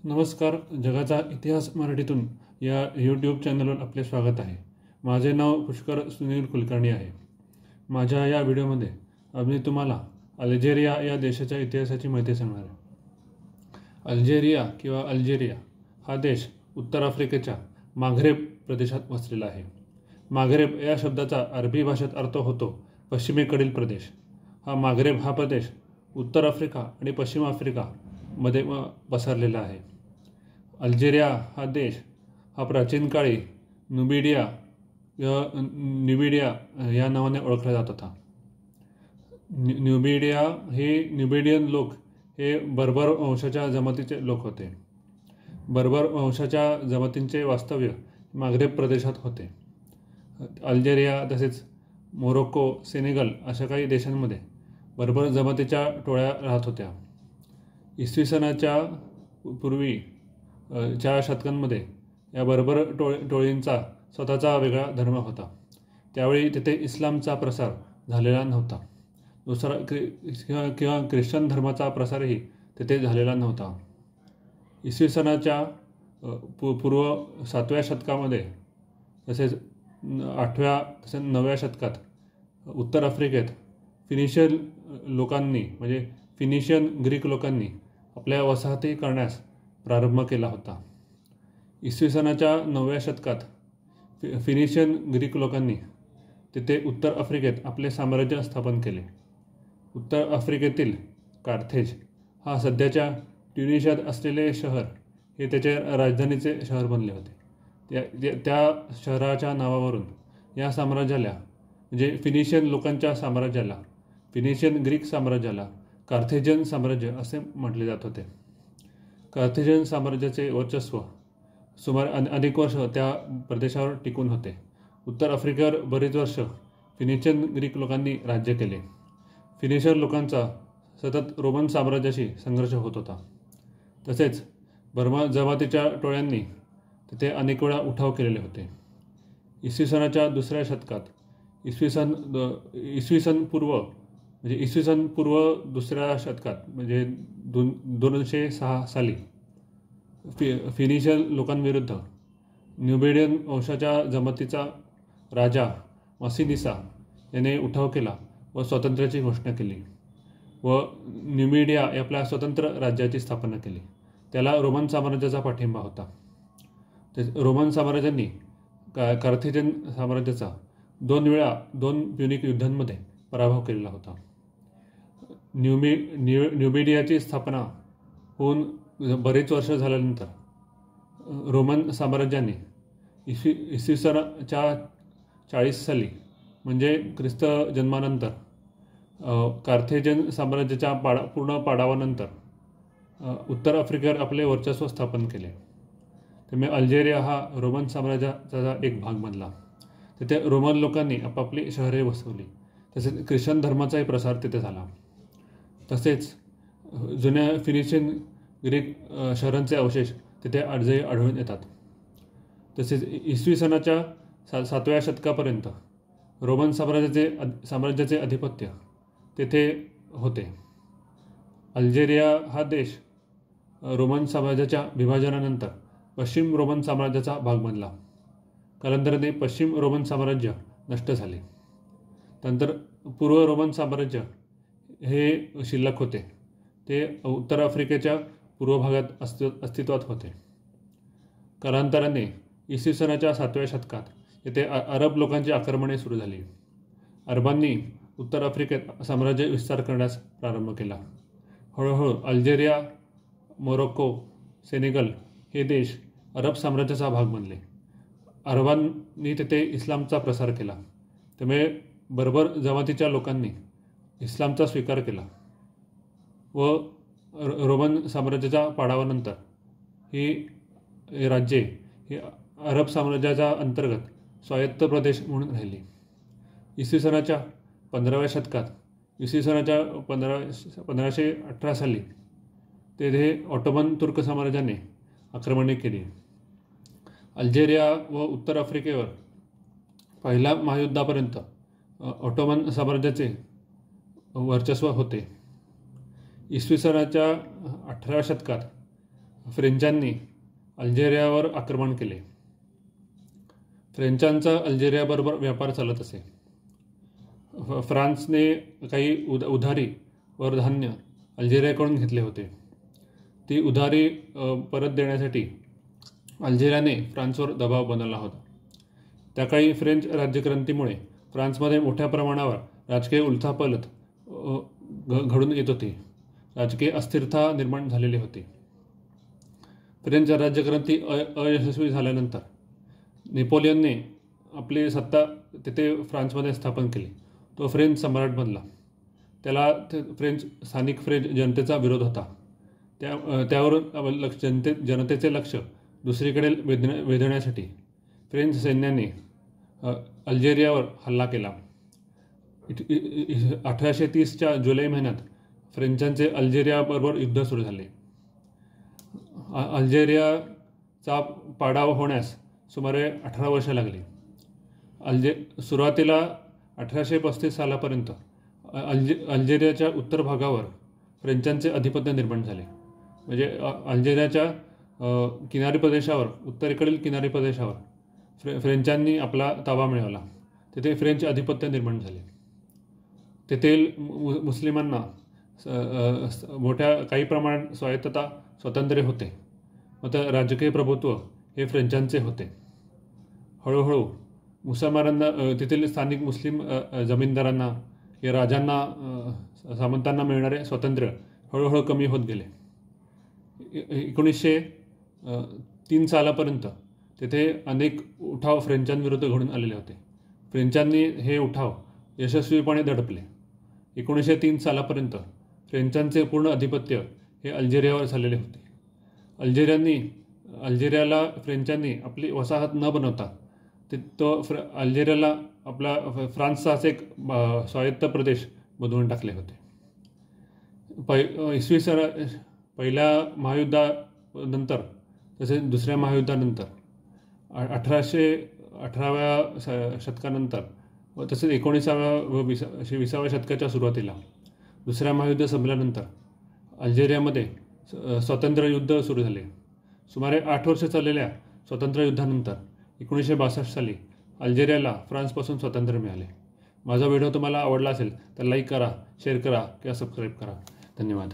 नमस्कार. जगाचा इतिहास मराठीतून या यूट्यूब चॅनलवर आपले स्वागत आहे. माझे नाव पुष्कर सुनील कुलकर्णी आहे. माझ्या या व्हिडिओमध्ये मी तुम्हाला अल्जेरिया या देशाच्या इतिहासाची माहिती सांगणार आहे. अल्जेरिया किंवा अल्जेरिया हा देश उत्तर आफ्रिकेच्या माघरेब प्रदेशात वसलेला आहे. माघरेब या शब्दाचा अरबी भाषेत अर्थ होतो पश्चिमेकडील प्रदेश. माघरेब हा प्रदेश उत्तर आफ्रिका आणि पश्चिम आफ्रिकामध्ये पसरलेला आहे. अल्जेरिया हा देश प्राचीन काळी नुबिडिया या नावाने ओळखला जात होता. न्युबिडियन लोक हे बर्बर वंशाच्या जमातीचे लोक होते. बर्बर वंशाच्या जमातींचे वास्तव्य माघरेब प्रदेशात होते. अल्जेरिया तसेच मोरोक्को, सेनेगल अशा काही देशांमध्ये बर्बर जमातीच्या टोळ्या राहत होत्या. इसवी सनाच्या पूर्वी च्या शतकांमध्ये या बर्बर टोळींचा स्वतःचा वेगळा धर्म होता. त्यावेळी तिथे इस्लामचा प्रसार झालेला नव्हता. दुसरा किंवा ख्रिश्चन धर्माचा प्रसारही तिथे झालेला नव्हता. इसवी सनाच्या पूर्व 7व्या शतकामध्ये तसेच 8व्या तसेच 9व्या शतकात उत्तर आफ्रिकेत फिनिशियन लोकांनी म्हणजे फिनिशियन ग्रीक लोकांनी आपल्या वसाहती करण्यास प्रारंभ केला होता. इसवी सनाच्या 9व्या शतकात फिनिशियन ग्रीक लोकांनी तिथे उत्तर आफ्रिकेत आपले साम्राज्य स्थापन केले. उत्तर आफ्रिकेतील कार्थेज हा सध्याच्या ट्युनिशियात असलेले शहर हे त्याचे राजधानीचे शहर बनले होते. त्या शहराच्या नावावरून या साम्राज्याला म्हणजे फिनिशियन लोकांच्या साम्राज्याला, फिनिशियन ग्रीक साम्राज्याला कार्थेजन साम्राज्य असे म्हटले जात होते. कार्थेजन साम्राज्याचे वर्चस्व सुमारे अनेक वर्ष त्या प्रदेशावर टिकून होते. उत्तर आफ्रिकेवर बरीच वर्ष फिनिशियन ग्रीक लोकांनी राज्य केले. फिनिशियन लोकांचा सतत रोमन साम्राज्याशी संघर्ष होत होता. तसेच बर्मा जमातीच्या टोळ्यांनी तिथे अनेक वेळा उठाव केलेले होते. इसवी सनाच्या 2ऱ्या शतकात इसवी सन पूर्व 2ऱ्या शतकात म्हणजे 206 साली फिनिशियन लोकांविरुद्ध न्युबिडियन वंशाच्या जमातीचा राजा मसिनिसा याने उठाव केला व स्वातंत्र्याची घोषणा केली व न्युमिडिया या आपल्या स्वतंत्र राज्याची स्थापना केली. त्याला रोमन साम्राज्याचा पाठिंबा होता. रोमन साम्राज्यांनी कार्थेजन साम्राज्याचा 2 वेळा 2 प्युनिक युद्धांमध्ये पराभव केलेला होता. न्युमिडियाची स्थापना होऊन बरेच वर्ष झाल्यानंतर रोमन साम्राज्याने इसवी सनाच्या 40 साली म्हणजे ख्रिस्त जन्मानंतर कार्थेजन साम्राज्याच्या पूर्ण पाडावानंतर उत्तर आफ्रिकेवर आपले वर्चस्व स्थापन केले. त्यामुळे अल्जेरिया हा रोमन साम्राज्याचा एक भाग बनला. तिथे रोमन लोकांनी आपापली शहरे वसवली. तसेच ख्रिश्चन धर्माचाही प्रसार तिथे झाला. तसेच जुन्या फिनिशियन ग्रीक शहरांचे अवशेष तिथे आजही आढळून येतात. तसेच इसवी सनाच्या 7व्या शतकापर्यंत रोमन साम्राज्याचे आधिपत्य तेथे होते. अल्जेरिया हा देश रोमन साम्राज्याच्या विभाजनानंतर पश्चिम रोमन साम्राज्याचा भाग बनला. कालांतराने पश्चिम रोमन साम्राज्य नष्ट झाले. नंतर पूर्व रोमन साम्राज्य हे शिल्लक होते. ते उत्तर आफ्रिकेच्या पूर्व भागात अस्तित्वात होते. कालांतराने इसवी सनाच्या 7व्या शतकात येथे अरब लोकांची आक्रमणे सुरू झाली. अरबांनी उत्तर आफ्रिकेत साम्राज्य विस्तार करण्यास प्रारंभ केला. हळूहळू अल्जेरिया, मोरोक्को, सेनेगल हे देश अरब साम्राज्याचा भाग बनले. अरबांनी तिथे इस्लामचा प्रसार केला. त्यामुळे बर्बर जमातीच्या लोकांनी इस्लामचा स्वीकार केला व रोमन साम्राज्याच्या पाडावानंतर ही राज्ये ही अरब साम्राज्याच्या अंतर्गत स्वायत्त प्रदेश म्हणून राहिली. इसवी सनाच्या 15व्या शतकात इसवी सनाच्या 1518 साली तेथे ऑटोमन तुर्क साम्राज्याने आक्रमणे केली. अल्जेरिया व उत्तर आफ्रिकेवर पहिल्या महायुद्धापर्यंत ऑटोमन साम्राज्याचे वर्चस्व होते. इसवी सनाच्या 18व्या शतकात फ्रेंचांनी अल्जेरियावर आक्रमण केले. फ्रेंचांचा अल्जेरियाबरोबर व्यापार चालत असे. फ्रान्सने काही उधारी व धान्य अल्जेरियाकडून घेतले होते. ती उधारी परत देण्यासाठी अल्जेरियाने फ्रान्सवर दबाव बनवला होता. त्या काळी फ्रेंच राज्यक्रांतीमुळे फ्रान्समध्ये मोठ्या प्रमाणावर राजकीय उलथापालथ घडून येत होती. राजकीय अस्थिरता निर्माण झालेली होती. फ्रेंच राज्यक्रांती अयशस्वी झाल्यानंतर नेपोलियनने आपली सत्ता तिथे फ्रान्समध्ये स्थापन केली. तो फ्रेंच सम्राट बनला. त्याला स्थानिक फ्रेंच जनतेचा विरोध होता. त्यावरून जनतेचे लक्ष दुसरीकडे वेधण्यासाठी फ्रेंच सैन्याने अल्जेरियावर हल्ला केला. 1830च्या जुलै महिन्यात फ्रेंचांचे अल्जेरियाबरोबर युद्ध सुरू झाले. अल्जेरियाचा पाडाव होण्यास सुमारे 18 वर्षे लागली. सुरुवातीला 1835 सालापर्यंत अल्जेरियाच्या उत्तर भागावर फ्रेंचांचे अधिपत्य निर्माण झाले. म्हणजे अल्जेरियाच्या किनारी प्रदेशावर, उत्तरेकडील किनारी प्रदेशावर फ्रेंचांनी आपला ताबा मिळवला. तेथे फ्रेंच अधिपत्य निर्माण झाले. तेथील मुस्लिमांना काही प्रमाणात स्वातंत्र्य होते. मात्र राजकीय प्रभुत्व हे फ्रेंचांचे होते. हळूहळू मुसलमानांना, तेथील स्थानिक मुस्लिम जमीनदारांना या राजांना, सामंतांना मिळणारे स्वातंत्र्य हळूहळू कमी होत गेले. 1903 सालापर्यंत तेथे अनेक उठाव फ्रेंचांविरुद्ध घडून आलेले होते. फ्रेंचांनी हे उठाव यशस्वीपणे दडपले. 1903 सालापर्यंत फ्रेंचांचे पूर्ण अधिपत्य हे अल्जेरियावर झालेले होते. अल्जेरियाला फ्रेंचांनी आपली वसाहत न बनवता अल्जेरियाला आपला फ्रान्सचाच एक स्वायत्त प्रदेश बनवून टाकले होते. पहिल्या महायुद्धानंतर तसेच दुसऱ्या महायुद्धानंतर 1818व्या शतकानंतर व तसेच 19व्या व 20व्या शतकाच्या सुरुवातीला दुसऱ्या महायुद्ध संपल्यानंतर अल्जेरियामध्ये स्वातंत्र्य युद्ध सुरू झाले. सुमारे 8 वर्ष चाललेल्या स्वातंत्र्य युद्धानंतर 1962 साली अल्जेरियाला फ्रान्सपासून स्वातंत्र्य मिळाले. माझा व्हिडिओ तुम्हाला आवडला असेल तर लाईक करा, शेअर करा किंवा सबस्क्राईब करा. धन्यवाद.